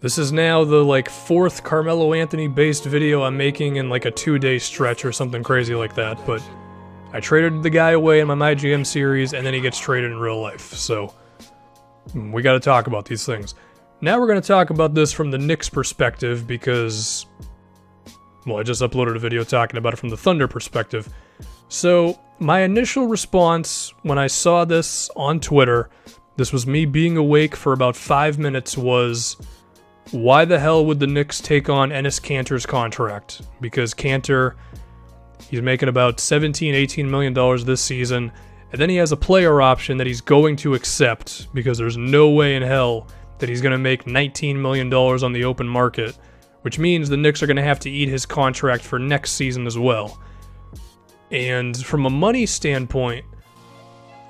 This is now the fourth Carmelo Anthony based video I'm making in a 2-day stretch or something crazy like that, but I traded the guy away in my MyGM series and then he gets traded in real life, so we gotta talk about these things. Now we're gonna talk about this from the Knicks perspective because, I just uploaded a video talking about it from the Thunder perspective. So my initial response when I saw this on Twitter, this was me being awake for about 5 minutes, was, why the hell would the Knicks take on Enes Kanter's contract? Because Kanter, he's making about $17-18 million this season, and then he has a player option that he's going to accept because there's no way in hell that he's going to make $19 million on the open market, which means the Knicks are going to have to eat his contract for next season as well. And from a money standpoint,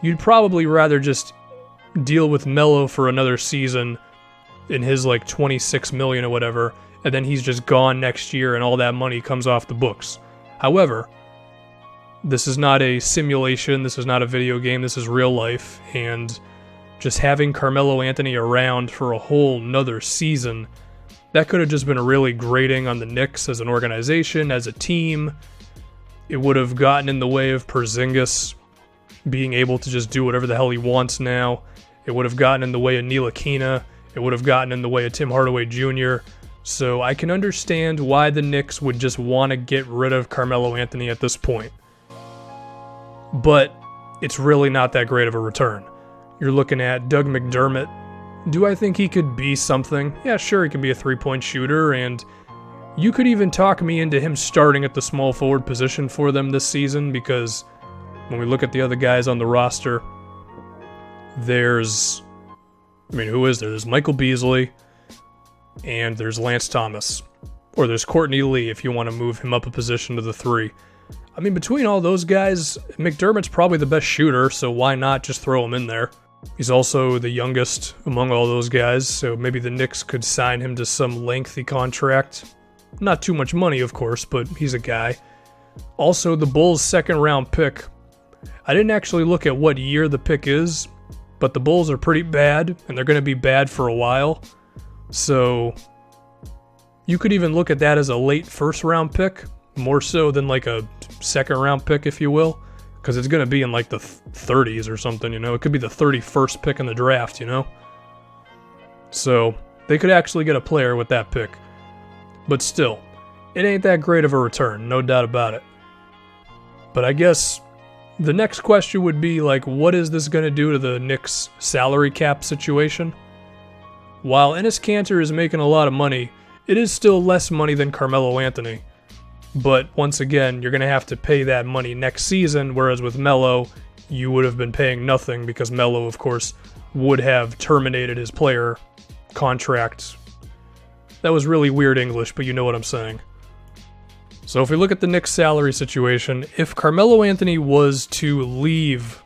you'd probably rather just deal with Melo for another season in his $26 million or whatever, and then he's just gone next year and all that money comes off the books. However, this is not a simulation, this is not a video game, this is real life, and just having Carmelo Anthony around for a whole nother season, that could have just been really grating on the Knicks as an organization, as a team. It would have gotten in the way of Porzingis being able to just do whatever the hell he wants now. It would have gotten in the way of Ntilikina. It would have gotten in the way of Tim Hardaway Jr. So I can understand why the Knicks would just want to get rid of Carmelo Anthony at this point. But it's really not that great of a return. You're looking at Doug McDermott. Do I think he could be something? Yeah, sure, he can be a three-point shooter, and you could even talk me into him starting at the small forward position for them this season, because when we look at the other guys on the roster, who is there? There's Michael Beasley, and there's Lance Thomas. Or there's Courtney Lee if you want to move him up a position to the 3. Between all those guys, McDermott's probably the best shooter, so why not just throw him in there? He's also the youngest among all those guys, so maybe the Knicks could sign him to some lengthy contract. Not too much money, of course, but he's a guy. Also, the Bulls' second-round pick. I didn't actually look at what year the pick is, but the Bulls are pretty bad, and they're going to be bad for a while. So you could even look at that as a late first-round pick, more so than a second-round pick, if you will, because it's going to be in the 30s or something, It could be the 31st pick in the draft, So they could actually get a player with that pick. But still, it ain't that great of a return, no doubt about it. But I guess the next question would be, what is this going to do to the Knicks' salary cap situation? While Enes Kanter is making a lot of money, it is still less money than Carmelo Anthony. But once again, you're going to have to pay that money next season, whereas with Melo, you would have been paying nothing because Melo, of course, would have terminated his player contract. That was really weird English, but you know what I'm saying. So if we look at the Knicks' salary situation, if Carmelo Anthony was to leave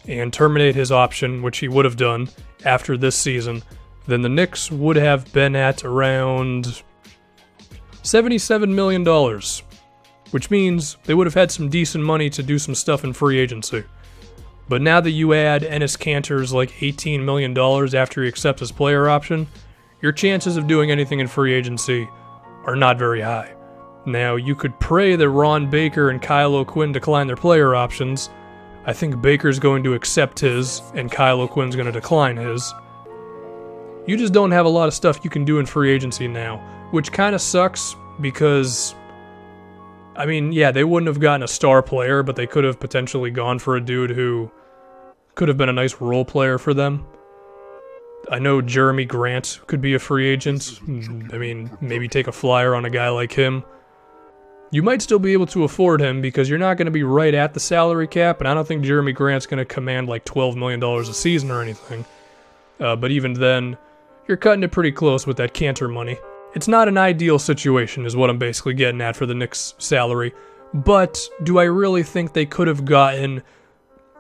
and terminate his option, which he would have done after this season, then the Knicks would have been at around $77 million, which means they would have had some decent money to do some stuff in free agency. But now that you add Enes Kanter's $18 million after he accepts his player option, your chances of doing anything in free agency are not very high. Now, you could pray that Ron Baker and Kyle O'Quinn decline their player options. I think Baker's going to accept his, and Kyle O'Quinn's going to decline his. You just don't have a lot of stuff you can do in free agency now, which kind of sucks because, they wouldn't have gotten a star player, but they could have potentially gone for a dude who could have been a nice role player for them. I know Jeremy Grant could be a free agent. Maybe take a flyer on a guy like him. You might still be able to afford him because you're not going to be right at the salary cap, and I don't think Jeremy Grant's going to command $12 million a season or anything. But even then, you're cutting it pretty close with that Kanter money. It's not an ideal situation is what I'm basically getting at for the Knicks' salary. But do I really think they could have gotten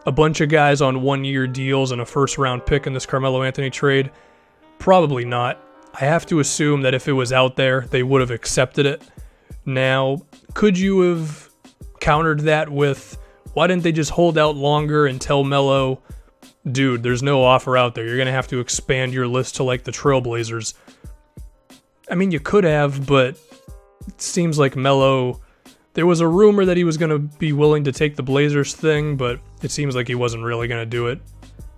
a bunch of guys on one-year deals and a first-round pick in this Carmelo Anthony trade? Probably not. I have to assume that if it was out there, they would have accepted it. Now, could you have countered that with, why didn't they just hold out longer and tell Melo, dude, there's no offer out there. You're going to have to expand your list to the Trailblazers. I mean, you could have, but it seems like Melo... There was a rumor that he was going to be willing to take the Blazers thing, but it seems like he wasn't really going to do it.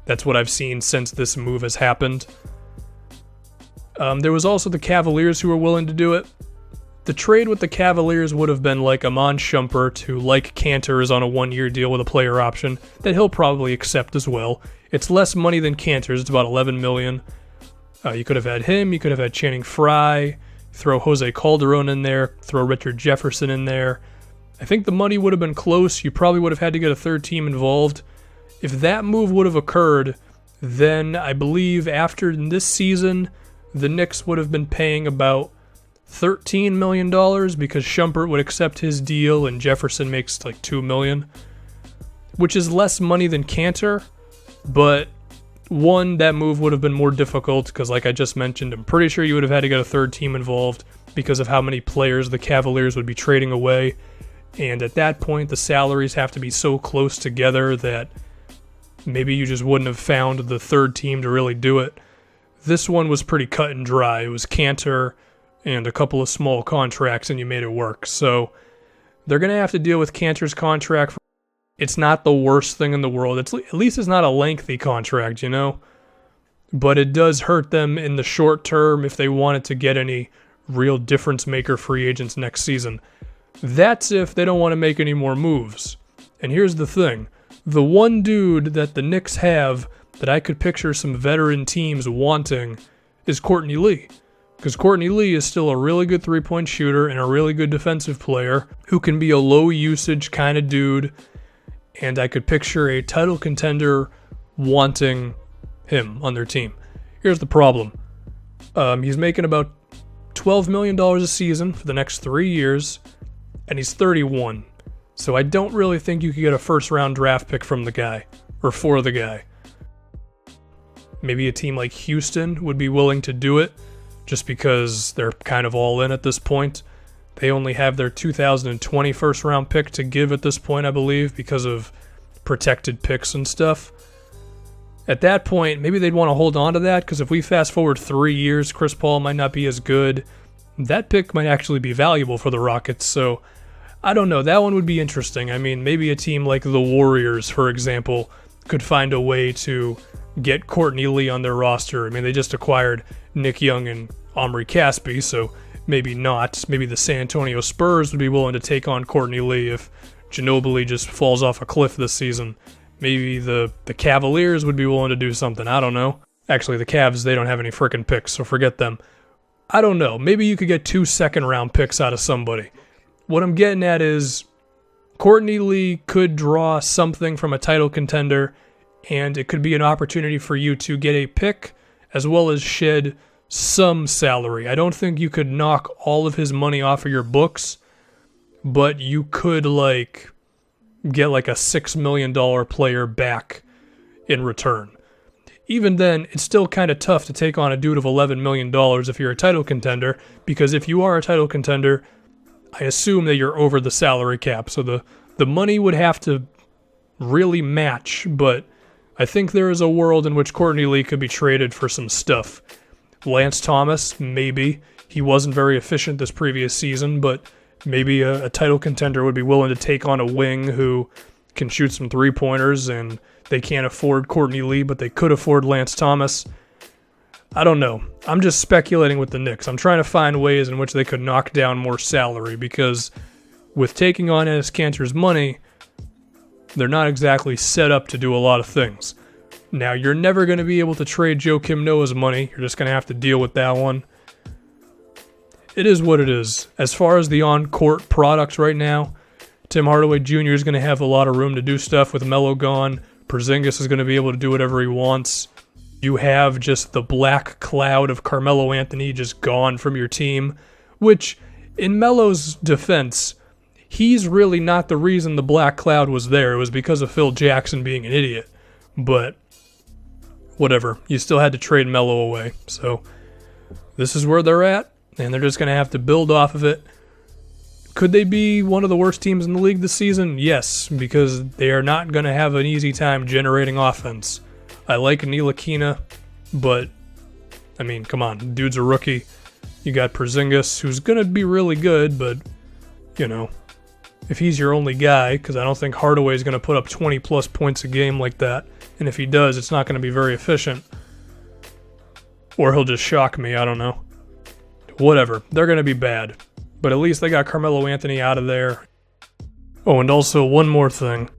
That's what I've seen since this move has happened. There was also the Cavaliers who were willing to do it. The trade with the Cavaliers would have been like Iman Shumpert, who, like Kanter, is on a 1-year deal with a player option that he'll probably accept as well. It's less money than Kanter's. It's about $11 million. You could have had him. You could have had Channing Frye. Throw Jose Calderon in there. Throw Richard Jefferson in there. I think the money would have been close. You probably would have had to get a third team involved. If that move would have occurred, then I believe after this season, the Knicks would have been paying about $13 million because Shumpert would accept his deal and Jefferson makes like $2 million, which is less money than Kanter, but one, that move would have been more difficult because, like I just mentioned, I'm pretty sure you would have had to get a third team involved because of how many players the Cavaliers would be trading away. And at that point, the salaries have to be so close together that maybe you just wouldn't have found the third team to really do it. This one was pretty cut and dry. It was Kanter and a couple of small contracts, and you made it work. So they're going to have to deal with Kanter's contract. It's not the worst thing in the world. At least it's not a lengthy contract, you know? But it does hurt them in the short term if they wanted to get any real difference-maker free agents next season. That's if they don't want to make any more moves. And here's the thing. The one dude that the Knicks have that I could picture some veteran teams wanting is Courtney Lee. Because Courtney Lee is still a really good three-point shooter and a really good defensive player who can be a low-usage kind of dude. And I could picture a title contender wanting him on their team. Here's the problem. He's making about $12 million a season for the next 3 years, and he's 31. So I don't really think you could get a first-round draft pick from the guy, or for the guy. Maybe a team like Houston would be willing to do it, just because they're kind of all in at this point. They only have their 2020 first-round pick to give at this point, I believe, because of protected picks and stuff. At that point, maybe they'd want to hold on to that, because if we fast-forward 3 years, Chris Paul might not be as good. That pick might actually be valuable for the Rockets, so I don't know. That one would be interesting. I mean, maybe a team like the Warriors, for example, could find a way to get Courtney Lee on their roster. I mean, they just acquired Nick Young and Omri Caspi, so maybe not. Maybe the San Antonio Spurs would be willing to take on Courtney Lee if Ginobili just falls off a cliff this season. Maybe the Cavaliers would be willing to do something. I don't know. Actually, the Cavs, they don't have any frickin' picks, so forget them. I don't know. Maybe you could get 2 second-round picks out of somebody. What I'm getting at is Courtney Lee could draw something from a title contender, and it could be an opportunity for you to get a pick as well as shed some salary. I don't think you could knock all of his money off of your books, but you could get like a $6 million player back in return. Even then, it's still kind of tough to take on a dude of $11 million if you're a title contender, because if you are a title contender, I assume that you're over the salary cap, so the money would have to really match, but I think there is a world in which Courtney Lee could be traded for some stuff. Lance Thomas, maybe. He wasn't very efficient this previous season, but maybe a title contender would be willing to take on a wing who can shoot some three-pointers, and they can't afford Courtney Lee, but they could afford Lance Thomas. I don't know. I'm just speculating with the Knicks. I'm trying to find ways in which they could knock down more salary, because with taking on Enes Kanter's money, they're not exactly set up to do a lot of things. Now, you're never going to be able to trade Joakim Noah's money. You're just going to have to deal with that one. It is what it is. As far as the on-court product right now, Tim Hardaway Jr. is going to have a lot of room to do stuff with Melo gone. Porzingis is going to be able to do whatever he wants. You have just the black cloud of Carmelo Anthony just gone from your team, which, in Melo's defense, he's really not the reason the black cloud was there. It was because of Phil Jackson being an idiot. But whatever. You still had to trade Melo away. So this is where they're at, and they're just going to have to build off of it. Could they be one of the worst teams in the league this season? Yes, because they are not going to have an easy time generating offense. I like Ntilikina, but, I mean, come on. Dude's a rookie. You got Porzingis, who's going to be really good, but, you know, if he's your only guy, because I don't think Hardaway's going to put up 20-plus points a game like that, and if he does, it's not going to be very efficient. Or he'll just shock me, I don't know. Whatever, they're going to be bad. But at least they got Carmelo Anthony out of there. Oh, and also one more thing.